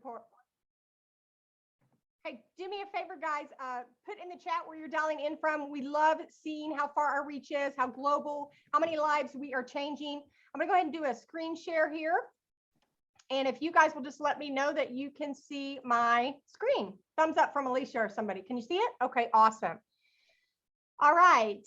report. Hey, do me a favor, guys. Put in the chat where you're dialing in from. We love seeing how far our reach is, how global, how many lives we are changing. I'm going to go ahead and do a screen share here. And if you guys will just let me know that you can see my screen. Thumbs up from Alicia or somebody. Can you see it? Okay, awesome. All right.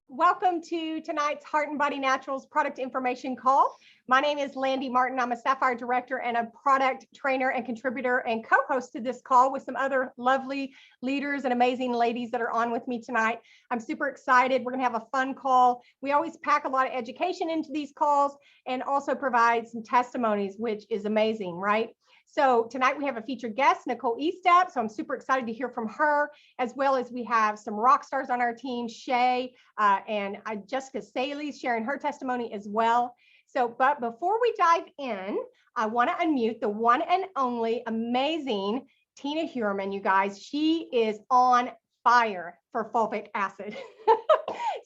Welcome to tonight's Heart and Body Naturals product information call. My name is Landy Martin. I'm a Sapphire Director and a product trainer and contributor and co-host to this call with some other lovely leaders and amazing ladies that are on with me tonight. I'm super excited. We're going to have a fun call. We always pack a lot of education into these calls and also provide some testimonies, which is amazing, right? So tonight we have a featured guest, Nicole Estep. So I'm super excited to hear from her, as well as we have some rock stars on our team, Shay and Jessica Saley sharing her testimony as well. So, but before we dive in, I want to unmute the one and only amazing Tina Heuerman, you guys. She is on fire for fulvic acid.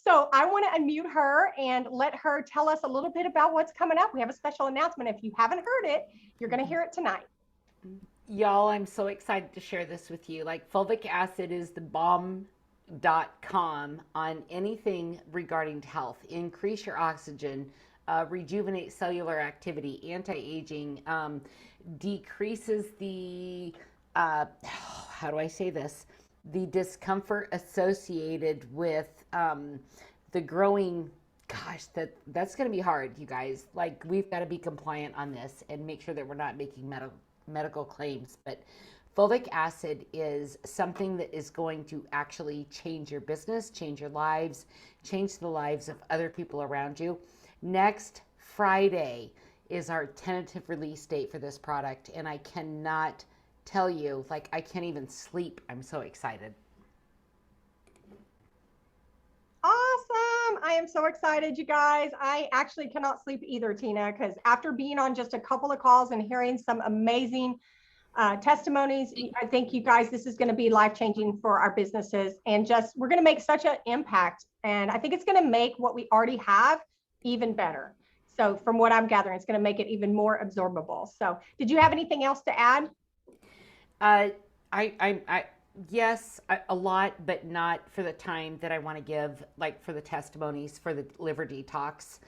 So I want to unmute her and let her tell us a little bit about what's coming up. We have a special announcement. If you haven't heard it, you're going to hear it tonight. Y'all, I'm so excited to share this with you. Like, fulvic acid is the bomb.com on anything regarding health. Increase your oxygen, rejuvenate cellular activity, anti-aging, decreases the, how do I say this? The discomfort associated with the growing, gosh, that's going to be hard, you guys. Like, we've got to be compliant on this and make sure that we're not making medical claims. But fulvic acid is something that is going to actually change your business, change your lives, change the lives of other people around you. Next Friday is our tentative release date for this product, and I cannot tell you, like, I can't even sleep. I'm so excited. Awesome. I am so excited, you guys. I actually cannot sleep either, Tina, because after being on just a couple of calls and hearing some amazing testimonies, I think, you guys, this is going to be life-changing for our businesses, and just, we're going to make such an impact. And I think it's going to make what we already have even better. So from what I'm gathering, it's going to make it even more absorbable. So did you have anything else to add? Yes, a lot, but not for the time that I want to give, like for the testimonies for the liver detox.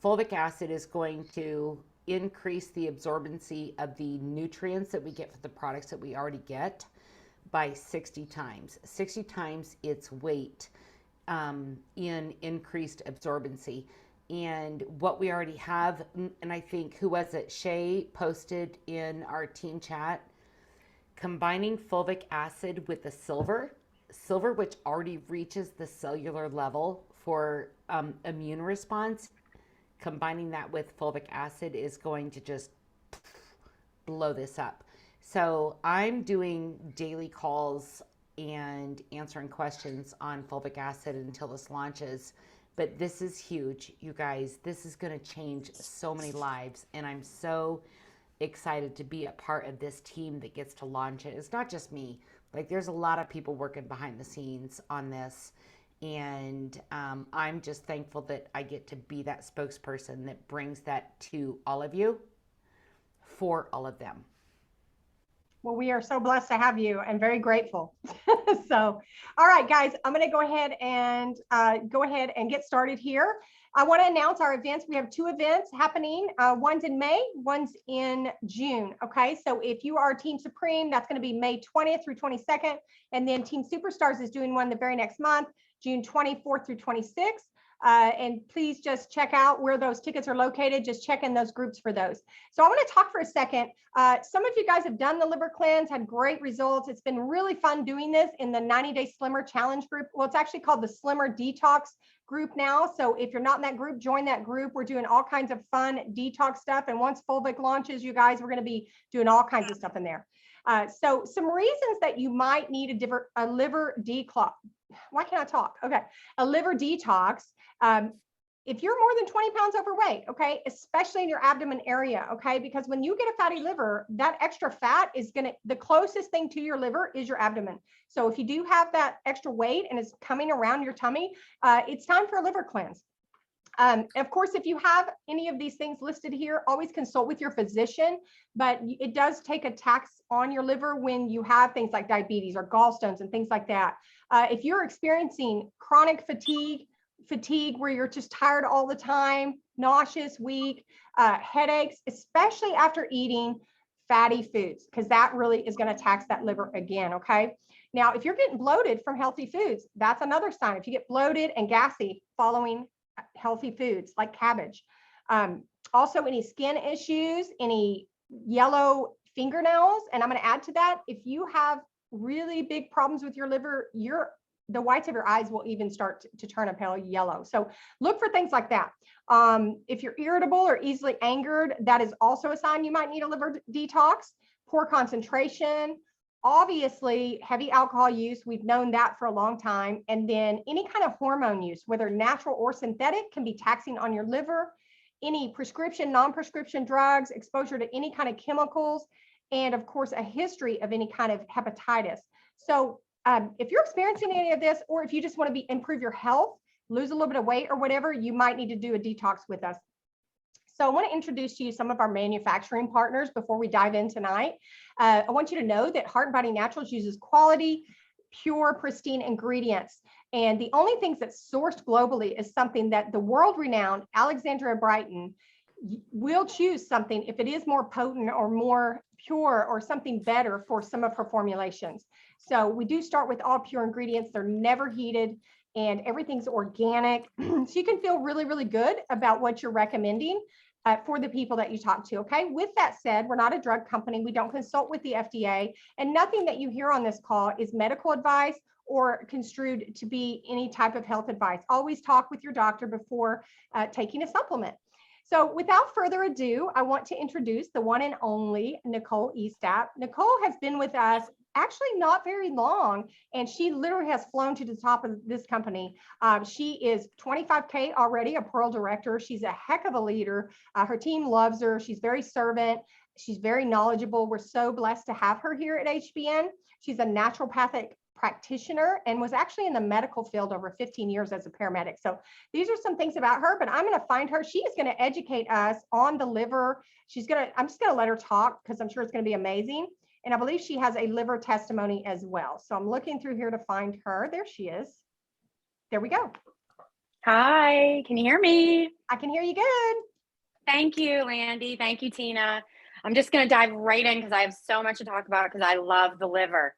Fulvic acid is going to increase the absorbency of the nutrients that we get from the products that we already get by 60 times. 60 times its weight in increased absorbency. And what we already have, and I think, who was it? Shay posted in our team chat, combining fulvic acid with the silver which already reaches the cellular level for immune response, combining that with fulvic acid is going to just blow this up. So I'm doing daily calls and answering questions on fulvic acid until this launches. But this is huge, you guys. This is going to change so many lives, and I'm so excited to be a part of this team that gets to launch it. It's not just me. Like, there's a lot of people working behind the scenes on this, and I'm just thankful that I get to be that spokesperson that brings that to all of you, for all of them. Well, we are so blessed to have you and very grateful. So, all right, guys, I'm going to go ahead and get started here. I want to announce our events. We have two events happening. One's in May, one's in June. Okay, so if you are Team Supreme, that's going to be May 20th through 22nd. And then Team Superstars is doing one the very next month, June 24th through 26th. And please just check out where those tickets are located. Just check in those groups for those. So I want to talk for a second. Some of you guys have done the liver cleanse, had great results. It's been really fun doing this in the 90-Day Slimmer Challenge group. Well, it's actually called the Slimmer Detox group now. So if you're not in that group, join that group. We're doing all kinds of fun detox stuff. And once fulvic launches, you guys, we're going to be doing all kinds of stuff in there. So some reasons that you might need a liver detox. Why can't I talk? Okay. A liver detox. If you're more than 20 pounds overweight, okay, especially in your abdomen area, okay, because when you get a fatty liver, that extra fat is the closest thing to your liver is your abdomen. So if you do have that extra weight and it's coming around your tummy, it's time for a liver cleanse. Of course, if you have any of these things listed here, always consult with your physician, but it does take a tax on your liver when you have things like diabetes or gallstones and things like that. If you're experiencing chronic fatigue where you're just tired all the time, nauseous, weak, headaches, especially after eating fatty foods, because that really is going to tax that liver again, okay? Now, if you're getting bloated from healthy foods, that's another sign. If you get bloated and gassy following healthy foods like cabbage. Also, any skin issues, any yellow fingernails. And I'm going to add to that, if you have really big problems with your liver, the whites of your eyes will even start to turn a pale yellow. So look for things like that. If you're irritable or easily angered, that is also a sign you might need a liver detox. Poor concentration, obviously heavy alcohol use, we've known that for a long time. And then any kind of hormone use, whether natural or synthetic, can be taxing on your liver. Any prescription, non-prescription drugs, exposure to any kind of chemicals, and of course, a history of any kind of hepatitis. So if you're experiencing any of this, or if you just want to improve your health, lose a little bit of weight or whatever, you might need to do a detox with us. So I want to introduce to you some of our manufacturing partners before we dive in tonight. I want you to know that Heart and Body Naturals uses quality, pure, pristine ingredients. And the only things that's sourced globally is something that the world-renowned Alexandria Brighton will choose something if it is more potent or more pure or something better for some of her formulations. So we do start with all pure ingredients. They're never heated and everything's organic. So you can feel really, really good about what you're recommending for the people that you talk to, okay? With that said, we're not a drug company. We don't consult with the FDA, and nothing that you hear on this call is medical advice or construed to be any type of health advice. Always talk with your doctor before taking a supplement. So without further ado, I want to introduce the one and only Nicole Estep. Nicole has been with us actually not very long, and she literally has flown to the top of this company. She is 25K already, a Pearl Director. She's a heck of a leader. Her team loves her. She's very servant. She's very knowledgeable. We're so blessed to have her here at HBN. She's a naturopathic practitioner and was actually in the medical field over 15 years as a paramedic. So these are some things about her, but I'm going to find her. She is going to educate us on the liver. I'm just going to let her talk because I'm sure it's going to be amazing. And I believe she has a liver testimony as well. So I'm looking through here to find her. There she is. There we go. Hi, can you hear me? I can hear you good. Thank you, Landy. Thank you, Tina. I'm just going to dive right in because I have so much to talk about because I love the liver.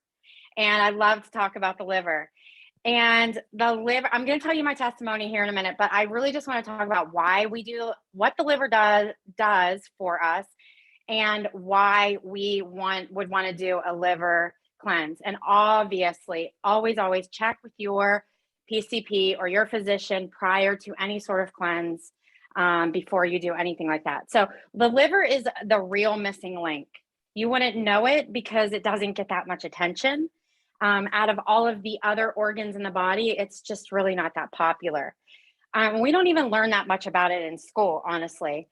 And I love to talk about the liver. And the liver, I'm going to tell you my testimony here in a minute, but I really just want to talk about why we do what the liver does for us and why we would want to do a liver cleanse. And obviously, always check with your PCP or your physician prior to any sort of cleanse before you do anything like that. So the liver is the real missing link. You wouldn't know it because it doesn't get that much attention. Out of all of the other organs in the body, it's just really not that popular. We don't even learn that much about it in school, honestly.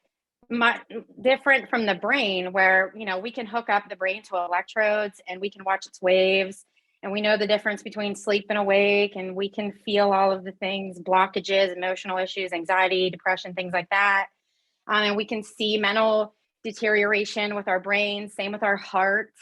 Different from the brain where, we can hook up the brain to electrodes and we can watch its waves and we know the difference between sleep and awake and we can feel all of the things, blockages, emotional issues, anxiety, depression, things like that. And we can see mental deterioration with our brain, same with our heart.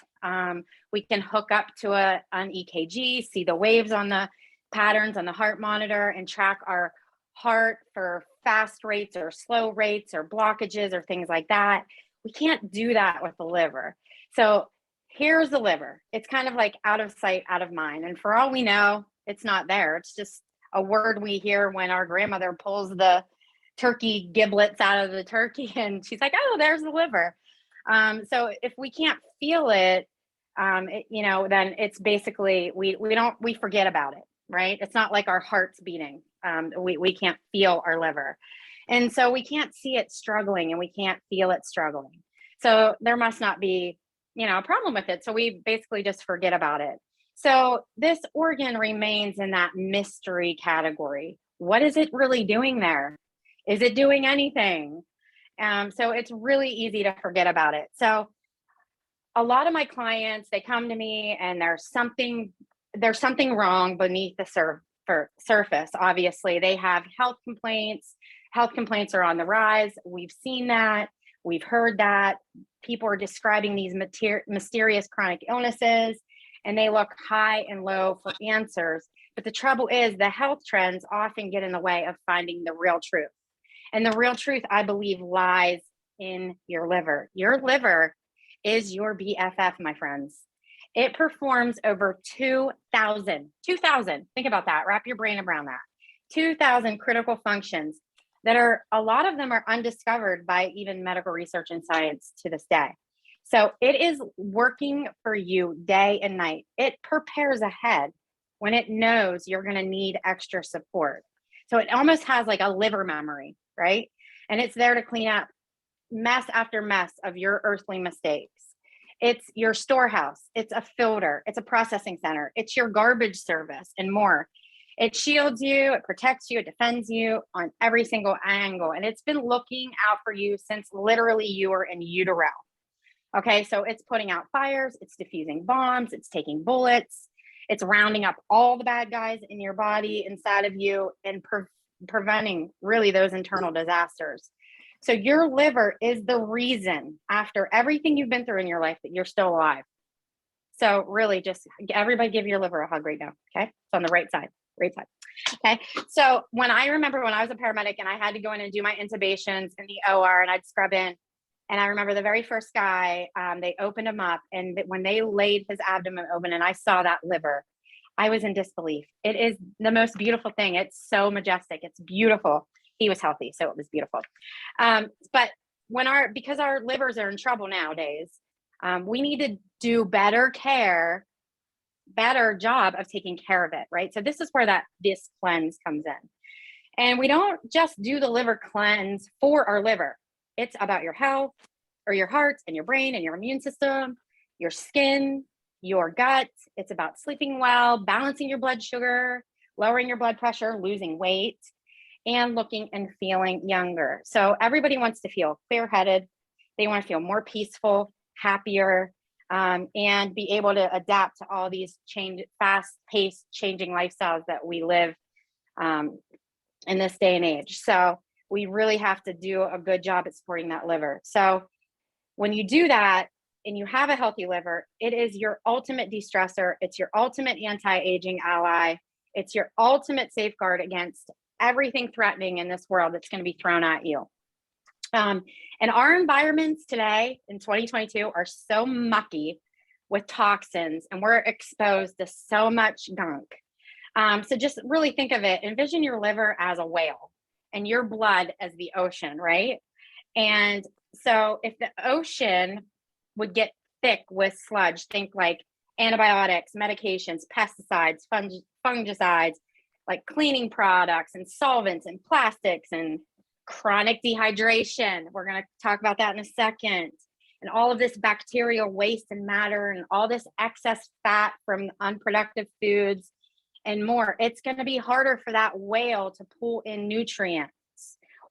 We can hook up to an EKG, see the waves on the patterns on the heart monitor and track our heart for fast rates or slow rates or blockages or things like that. We can't do that with the liver. So here's the liver. It's kind of like out of sight, out of mind. And for all we know, it's not there. It's just a word we hear when our grandmother pulls the turkey giblets out of the turkey and she's like, oh, there's the liver. So if we can't feel it, then it's basically, we forget about it, right? It's not like our heart's beating. We can't feel our liver. And so we can't see it struggling and we can't feel it struggling. So there must not be, a problem with it. So we basically just forget about it. So this organ remains in that mystery category. What is it really doing there? Is it doing anything? So it's really easy to forget about it. So a lot of my clients, they come to me and there's something wrong beneath the surface. Obviously, they have health complaints, Health complaints are on the rise. We've seen that. We've heard that. People are describing these mysterious chronic illnesses, and they look high and low for answers. But the trouble is the health trends often get in the way of finding the real truth. And the real truth, I believe, lies in your liver. Your liver is your BFF, my friends. It performs over 2,000, think about that, wrap your brain around that, 2,000 critical functions that are, a lot of them are undiscovered by even medical research and science to this day. So it is working for you day and night. It prepares ahead when it knows you're going to need extra support. So it almost has like a liver memory, right? And it's there to clean up mess after mess of your earthly mistakes. It's your storehouse. It's a filter. It's a processing center. It's your garbage service and more. It shields you, it protects you, it defends you on every single angle. And it's been looking out for you since literally you were in utero. Okay, so it's putting out fires, it's diffusing bombs, it's taking bullets, it's rounding up all the bad guys in your body, inside of you, and preventing really those internal disasters. So your liver is the reason, after everything you've been through in your life, that you're still alive. So really just everybody give your liver a hug right now, okay? It's on the right side. Okay. So when I remember when I was a paramedic and I had to go in and do my intubations in the OR and I'd scrub in, and I remember the very first guy, they opened him up, and when they laid his abdomen open and I saw that liver, I was in disbelief. It is the most beautiful thing. It's so majestic. It's beautiful. He was healthy, so it was beautiful. But because our livers are in trouble nowadays, we need to do better job of taking care of it, right? So this is where this cleanse comes in. And we don't just do the liver cleanse for our liver. It's about your health, or your heart and your brain and your immune system, your skin, your gut. It's about sleeping well, balancing your blood sugar, lowering your blood pressure, losing weight, and looking and feeling younger. So everybody wants to feel clear-headed. They want to feel more peaceful, happier, and be able to adapt to all these fast-paced changing lifestyles that we live in this day and age. So we really have to do a good job at supporting that liver. So when you do that and you have a healthy liver, it is your ultimate de-stressor. It's your ultimate anti-aging ally. It's your ultimate safeguard against everything threatening in this world that's going to be thrown at you. And our environments today in 2022 are so mucky with toxins, and we're exposed to so much gunk. So just really think of it, envision your liver as a whale and your blood as the ocean, right? And so if the ocean would get thick with sludge, think like antibiotics, medications, pesticides, fungicides, like cleaning products and solvents and plastics and chronic dehydration. We're going to talk about that in a second. And all of this bacterial waste and matter and all this excess fat from unproductive foods and more. It's going to be harder for that whale to pull in nutrients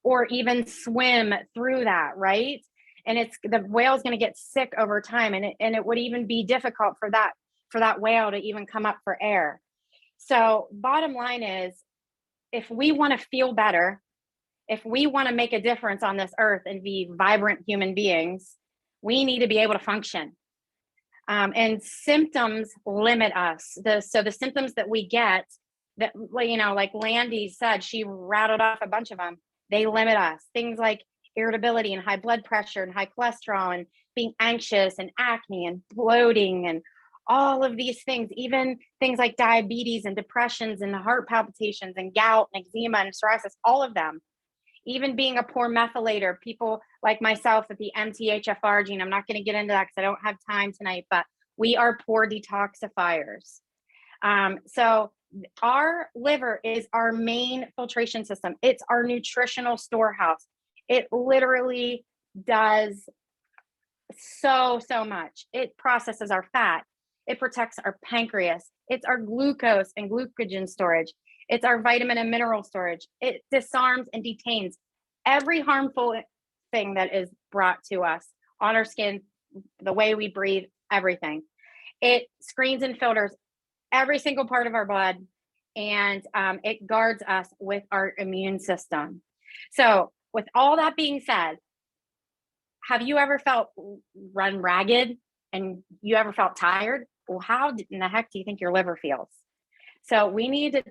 or even swim through that, right? And the whale's going to get sick over time, and it would even be difficult for that whale to even come up for air. So bottom line is, if we want to feel better, if we want to make a difference on this earth and be vibrant human beings, we need to be able to function. And symptoms limit us. So the symptoms that we get, that, like Landy said, she rattled off a bunch of them. They limit us. Things like irritability and high blood pressure and high cholesterol and being anxious and acne and bloating and all of these things, even things like diabetes and depressions and heart palpitations and gout and eczema and psoriasis, all of them. Even being a poor methylator, people like myself with the MTHFR gene, I'm not going to get into that because I don't have time tonight, but we are poor detoxifiers. So our liver is our main filtration system. It's our nutritional storehouse. It literally does so much. It processes our fat. It protects our pancreas. It's our glucose and glucogen storage. It's our vitamin and mineral storage. It disarms and detains every harmful thing that is brought to us on our skin, the way we breathe, everything. It screens and filters every single part of our blood, and it guards us with our immune system. So with all that being said, have you ever felt run ragged and you ever felt tired? Well, how in the heck do you think your liver feels? So we need to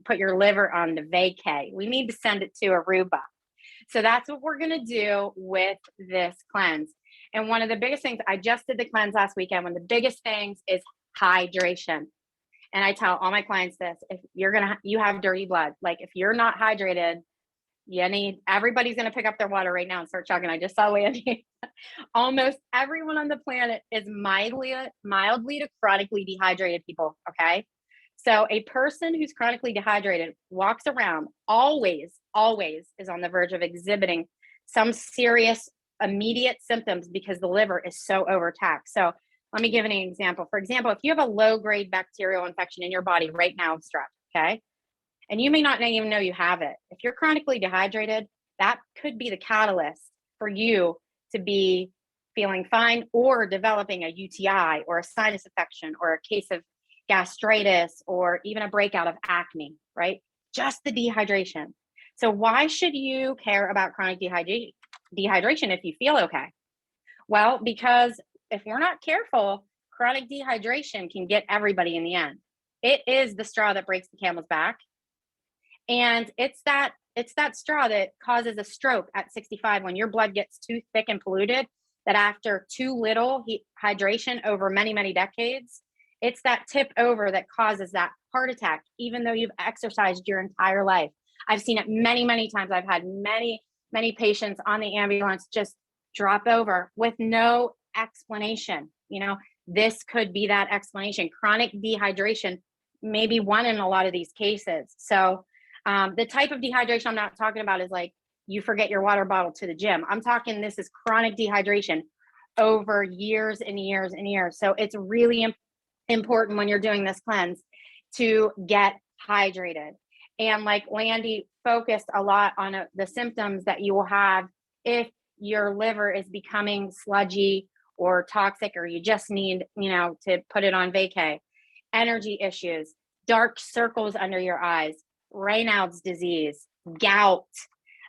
put your liver on the vacay. We need to send it to Aruba. So that's what we're going to do with this cleanse. And one of the biggest things, I just did the cleanse last weekend. One of the biggest things is hydration. And I tell all my clients this: if you have dirty blood, like if you're not hydrated, everybody's going to pick up their water right now and start chugging. I just saw Landy. Almost everyone on the planet is mildly to chronically dehydrated people. Okay. So a person who's chronically dehydrated walks around always is on the verge of exhibiting some serious immediate symptoms because the liver is so overtaxed. So let me give an example. For example, if you have a low-grade bacterial infection in your body right now, strep, okay? And you may not even know you have it. If you're chronically dehydrated, that could be the catalyst for you to be feeling fine or developing a UTI or a sinus infection or a case of gastritis or even a breakout of acne, right? Just the dehydration. So why should you care about chronic dehydration if you feel okay? Well, because if we're not careful, chronic dehydration can get everybody in the end. It is the straw that breaks the camel's back. And it's that straw that causes a stroke at 65 when your blood gets too thick and polluted, that after too little hydration over many, many decades, it's that tip over that causes that heart attack, even though you've exercised your entire life. I've seen it many, many times. I've had many, many patients on the ambulance just drop over with no explanation. This could be that explanation. Chronic dehydration may be one in a lot of these cases. So the type of dehydration I'm not talking about is like you forget your water bottle to the gym. I'm talking this is chronic dehydration over years and years and years. So it's really important when you're doing this cleanse to get hydrated. And like Landy focused a lot on the symptoms that you will have if your liver is becoming sludgy or toxic, or you just need, to put it on vacay. Energy issues, dark circles under your eyes, Raynaud's disease, gout,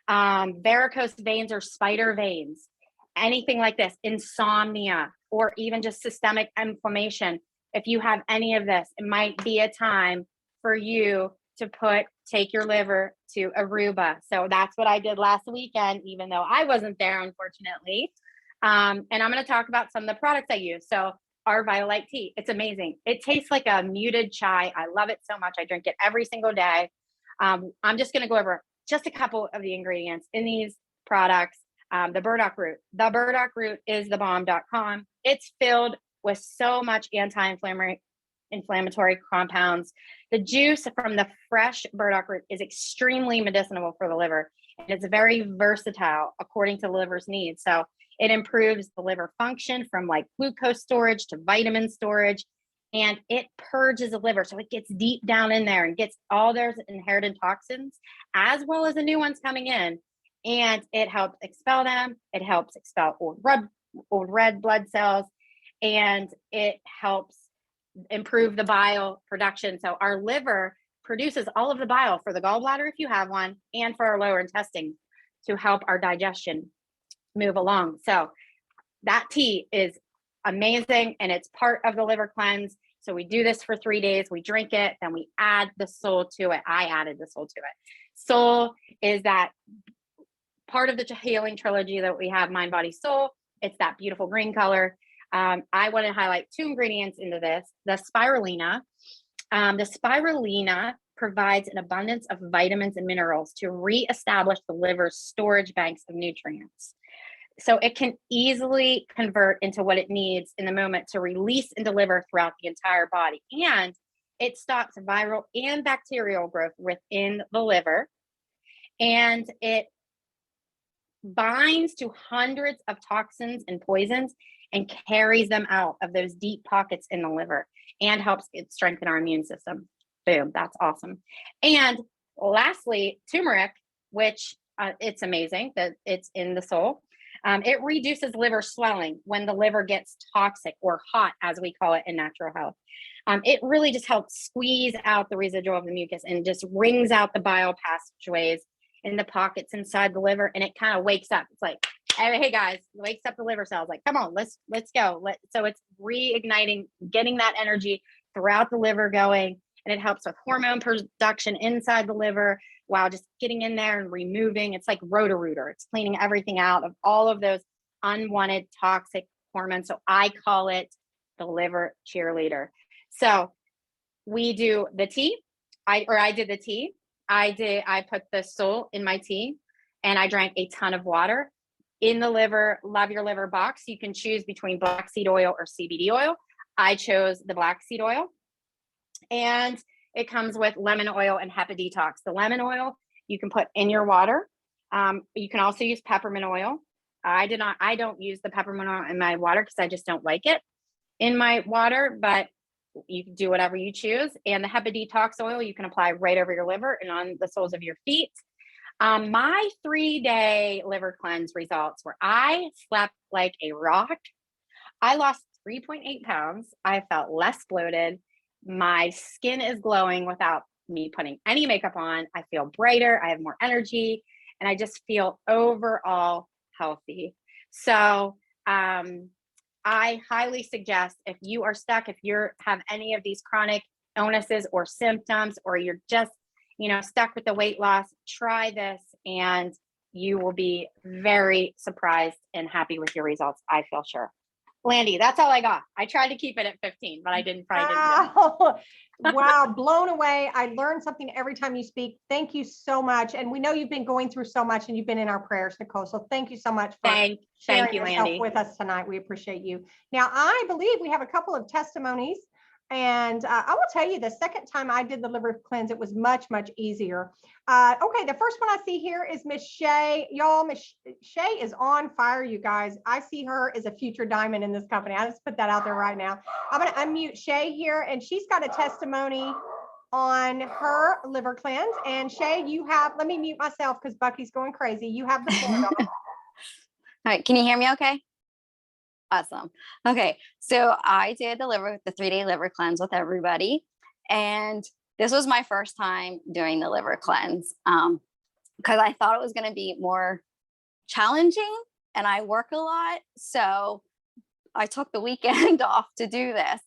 varicose veins or spider veins, anything like this, insomnia, or even just systemic inflammation. If you have any of this, it might be a time for you to take your liver to Aruba. So that's what I did last weekend, even though I wasn't there, unfortunately. And I'm going to talk about some of the products I use. So our Violite tea, it's amazing. It tastes like a muted chai. I love it so much. I drink it every single day. I'm just going to go over just a couple of the ingredients in these products. The burdock root. The burdock root is thebomb.com. It's filled with so much anti-inflammatory compounds. The juice from the fresh burdock root is extremely medicinal for the liver, and it's very versatile according to the liver's needs. So it improves the liver function from like glucose storage to vitamin storage, and it purges the liver. So it gets deep down in there and gets all their inherited toxins as well as the new ones coming in, and it helps expel them. It helps expel old red blood cells, and it helps improve the bile production. So our liver produces all of the bile for the gallbladder, if you have one, and for our lower intestine to help our digestion move along. So that tea is amazing, and it's part of the liver cleanse. So we do this for 3 days. We drink it, then we add the soul to it. I added the soul to it. Soul is that part of the healing trilogy that we have, mind, body, soul. It's that beautiful green color. I want to highlight 2 ingredients into this. The spirulina. The spirulina provides an abundance of vitamins and minerals to reestablish the liver's storage banks of nutrients. So it can easily convert into what it needs in the moment to release and deliver throughout the entire body. And it stops viral and bacterial growth within the liver. And it binds to hundreds of toxins and poisons and carries them out of those deep pockets in the liver and helps it strengthen our immune system. Boom, that's awesome. And lastly, turmeric, which it's amazing that it's in the soul. It reduces liver swelling when the liver gets toxic or hot, as we call it in natural health. It really just helps squeeze out the residual of the mucus and just wrings out the bile passageways in the pockets inside the liver, and it kind of wakes up. It's like, hey guys, wakes up the liver cells. Like, come on, let's go. So it's reigniting, getting that energy throughout the liver going, and it helps with hormone production inside the liver while just getting in there and removing. It's like Roto-Rooter. It's cleaning everything out of all of those unwanted toxic hormones. So I call it the liver cheerleader. So we do the tea. I did the tea. I put the salt in my tea, and I drank a ton of water. In the liver, Love Your Liver box, you can choose between black seed oil or CBD oil. I chose the black seed oil, and it comes with lemon oil and HEPA detox. The lemon oil you can put in your water. You can also use peppermint oil. I don't use the peppermint oil in my water because I just don't like it in my water, but you can do whatever you choose. And the HEPA detox oil you can apply right over your liver and on the soles of your feet. My 3-day liver cleanse results were I slept like a rock. I lost 3.8 pounds. I felt less bloated. My skin is glowing without me putting any makeup on. I feel brighter. I have more energy, and I just feel overall healthy. So I highly suggest, if you are stuck, if you have any of these chronic illnesses or symptoms, or you're just stuck with the weight loss, try this and you will be very surprised and happy with your results, I feel sure. Landy, that's all I got. I tried to keep it at 15, but I didn't. Wow, blown away. I learned something every time you speak. Thank you so much. And we know you've been going through so much, and you've been in our prayers, Nicole. So thank you so much for sharing you, yourself Landy, with us tonight. We appreciate you. Now, I believe we have a couple of testimonies. And I will tell you, the second time I did the liver cleanse, it was much, much easier. Okay, the first one I see here is Miss Shay. Y'all, Miss Shay is on fire, you guys. I see her as a future diamond in this company. I just put that out there right now. I'm going to unmute Shay here, and she's got a testimony on her liver cleanse. And Shay, let me mute myself because Bucky's going crazy. You have the floor. All right, can you hear me okay? Awesome. Okay, so I did the 3-day liver cleanse with everybody, and this was my first time doing the liver cleanse because I thought it was going to be more challenging, and I work a lot, so I took the weekend off to do this,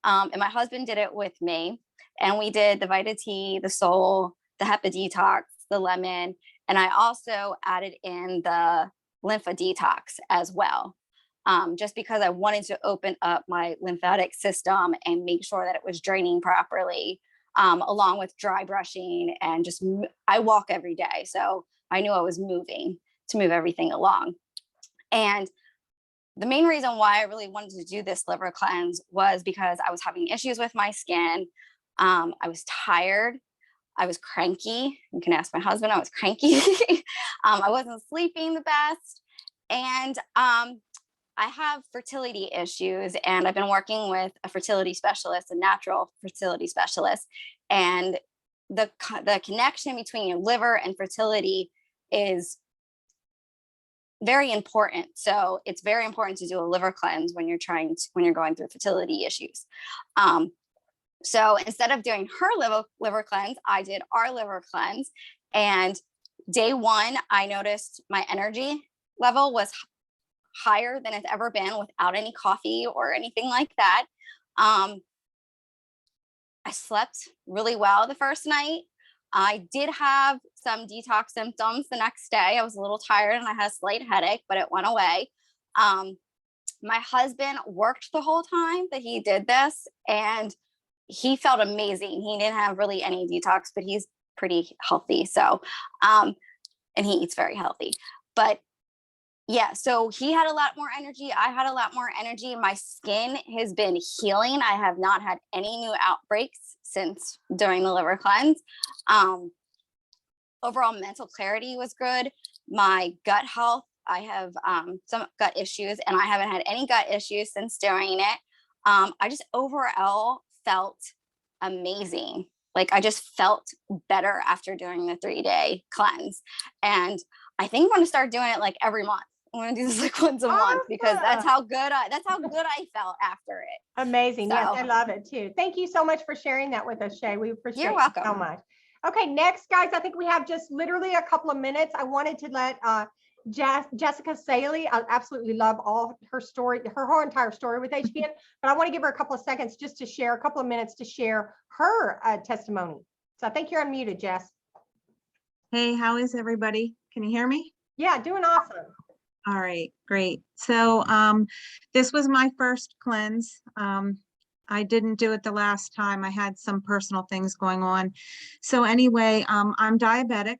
and my husband did it with me, and we did the Vita Tea, the Soul, the HEPA detox, the lemon, and I also added in the Lympha detox as well. Just because I wanted to open up my lymphatic system and make sure that it was draining properly, along with dry brushing, and I walk every day. So I knew I was moving to move everything along. And the main reason why I really wanted to do this liver cleanse was because I was having issues with my skin. I was tired. I was cranky. You can ask my husband, I was cranky. I wasn't sleeping the best. And I have fertility issues, and I've been working with a fertility specialist, a natural fertility specialist, and the connection between your liver and fertility is very important. So it's very important to do a liver cleanse when you're going through fertility issues. So instead of doing her liver cleanse, I did our liver cleanse, and day 1, I noticed my energy level was higher than it's ever been without any coffee or anything like that. I slept really well the first night. I did have some detox symptoms the next day. I was a little tired and I had a slight headache, but it went away. My husband worked the whole time that he did this, and he felt amazing. He didn't have really any detox, but he's pretty healthy. So, and he eats very healthy, but yeah, so he had a lot more energy. I had a lot more energy. My skin has been healing. I have not had any new outbreaks since doing the liver cleanse. Overall mental clarity was good. My gut health, I have some gut issues, and I haven't had any gut issues since doing it. I just overall felt amazing. Like, I just felt better after doing the 3-day cleanse. And I think I'm going to start doing it like every month. I'm going to do this like once a month because that's how good I felt after it. Amazing. So, yes, I love it too. Thank you so much for sharing that with us, Shay. We appreciate you're it welcome. so much. Okay, next, guys, I think we have just literally a couple of minutes. I wanted to let Jessica Saley, I absolutely love all her story, her whole entire story with HPN, but I want to give her a couple of seconds just to share, a couple of minutes to share her testimony. So I think you're unmuted, Jess. Hey, how is everybody? Can you hear me? Yeah, doing awesome. All right, great. So this was my first cleanse. I didn't do it the last time. I had some personal things going on. So anyway, I'm diabetic.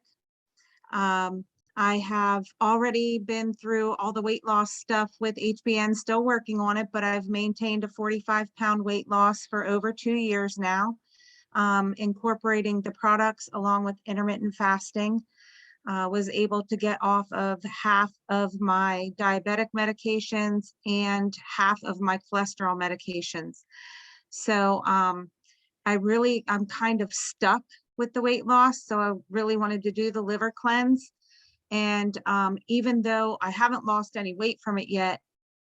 I have already been through all the weight loss stuff with HBN, still working on it, but I've maintained a 45-pound weight loss for over 2 years now, incorporating the products along with intermittent fasting. Was able to get off of half of my diabetic medications and half of my cholesterol medications. So I'm kind of stuck with the weight loss. So I really wanted to do the liver cleanse. And even though I haven't lost any weight from it yet,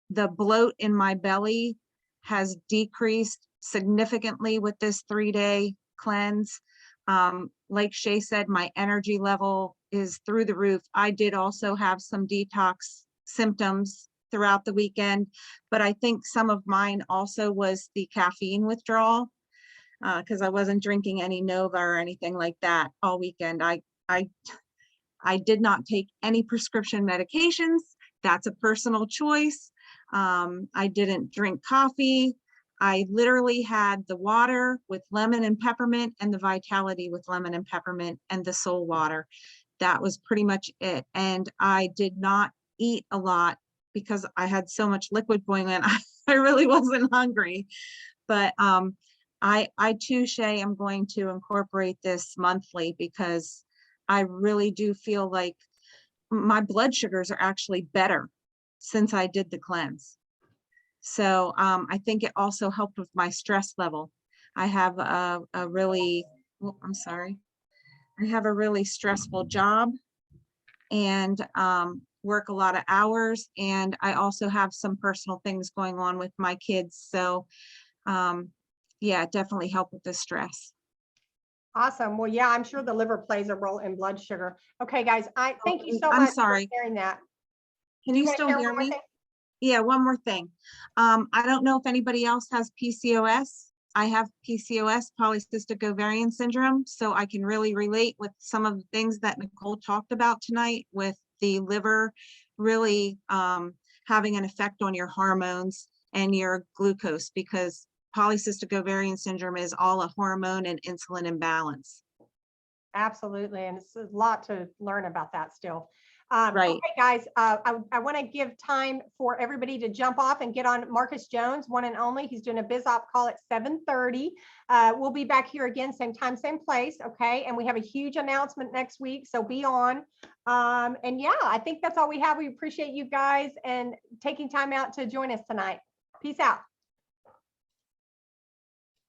the bloat in my belly has decreased significantly with this 3-day cleanse. Like Shay said, my energy level is through the roof. I did also have some detox symptoms throughout the weekend, but I think some of mine also was the caffeine withdrawal, because I wasn't drinking any Nova or anything like that all weekend. I did not take any prescription medications. That's a personal choice. I didn't drink coffee. I literally had the water with lemon and peppermint and the Vitality with lemon and peppermint and the Soul water. That was pretty much it. And I did not eat a lot because I had so much liquid going in. I really wasn't hungry. But I too, Shay, am going to incorporate this monthly because I really do feel like my blood sugars are actually better since I did the cleanse. So I think it also helped with my stress level. I have a really, I'm sorry. I have a really stressful job and work a lot of hours. And I also have some personal things going on with my kids. So yeah, it definitely helped with the stress. Awesome. Well, yeah, I'm sure the liver plays a role in blood sugar. Okay, guys, I thank you so I'm much sorry. for sharing that. Can you wanna still share hear one more me? thing? Yeah, one more thing. I don't know if anybody else has PCOS. I have PCOS, polycystic ovarian syndrome, so I can really relate with some of the things that Nicole talked about tonight with the liver really having an effect on your hormones and your glucose, because polycystic ovarian syndrome is all a hormone and insulin imbalance. Absolutely. And it's a lot to learn about that still. Right. Okay, guys, I want to give time for everybody to jump off and get on Marcus Jones, one and only. He's doing a biz op call at 7:30. We'll be back here again, same time, same place. Okay. And we have a huge announcement next week. So be on. And yeah, I think that's all we have. We appreciate you guys and taking time out to join us tonight. Peace out.